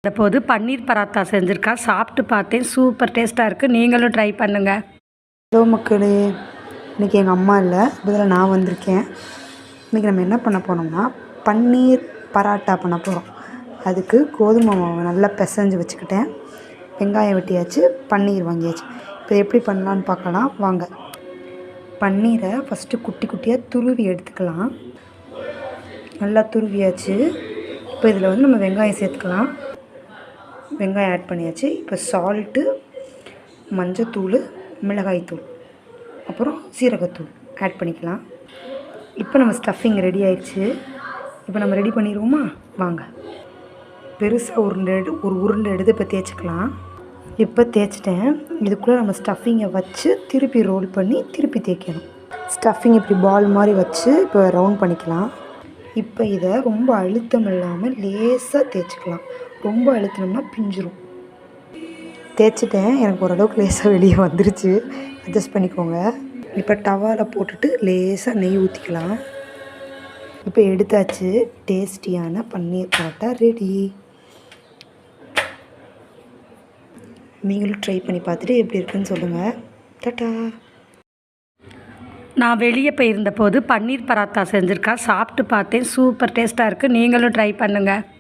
இப்போது பன்னீர் பராத்தா செஞ்சுருக்கா, சாப்பிட்டு பார்த்தேன். சூப்பர் டேஸ்ட்டாக இருக்குது. நீங்களும் ட்ரை பண்ணுங்கள். ஹலோ மக்களே, இன்றைக்கி எங்கள் அம்மா இல்லை, பதிலாக நான் வந்திருக்கேன். இன்றைக்கி நம்ம என்ன பண்ண போனோம்னா பன்னீர் பராட்டா பண்ண போகிறோம். அதுக்கு கோதுமை மாவு நல்லா பிசைஞ்சு வச்சுக்கிட்டேன். வெங்காயம் வெட்டியாச்சு, பன்னீர் வாங்கியாச்சு. இப்போ எப்படி பண்ணலான்னு பார்க்கலாம் வாங்க. பன்னீரை ஃபஸ்ட்டு குட்டி குட்டியாக துருவி எடுத்துக்கலாம். நல்லா துருவியாச்சு. இப்போ இதில் வந்து நம்ம வெங்காயம் சேர்த்துக்கலாம். வெங்காயம் ஆட் பண்ணியாச்சு. இப்போ சால்ட்டு, மஞ்சத்தூள், மிளகாய்த்தூள், அப்புறம் சீரகத்தூள் ஆட் பண்ணிக்கலாம். இப்போ நம்ம ஸ்டஃபிங் ரெடி ஆயிடுச்சு. இப்போ நம்ம ரெடி பண்ணிடுவோமா வாங்க. பெருசாக ஒரு உருண்டை எடுத்து இப்போ தேய்ச்சிக்கலாம். இப்போ தேய்ச்சிட்டேன். இதுக்குள்ளே நம்ம ஸ்டஃபிங்கை வச்சு திருப்பி ரோல் பண்ணி திருப்பி தேய்க்கணும். ஸ்டஃபிங் இப்படி பால் மாதிரி வச்சு இப்போ ரவுண்ட் பண்ணிக்கலாம். இப்போ இதை ரொம்ப அழுத்தம் இல்லாமல் லேசாக தேய்ச்சிக்கலாம். ரொம்ப அழுத்தினோம்னா பிஞ்சிரும். தேய்ச்சிட்டேன். எனக்கு ஓரளவுக்கு லேசாக வெளியே வந்துருச்சு. அட்ஜஸ்ட் பண்ணிக்கோங்க. இப்போ டவாவில் போட்டுட்டு லேசாக நெய் ஊற்றிக்கலாம். இப்போ எடுத்தாச்சு. டேஸ்டியான பன்னீர் பரோட்டா ரெடி. நீங்களும் ட்ரை பண்ணி பார்த்துட்டு எப்படி இருக்குன்னு சொல்லுங்கள். டாட்டா. நான் வெளியே போயிருந்தபோது பன்னீர் பராத்தா செஞ்சுருக்கா, சாப்பிட்டு பார்த்தேன். சூப்பர் டேஸ்ட்டாக இருக்குது. நீங்களும் ட்ரை பண்ணுங்கள்.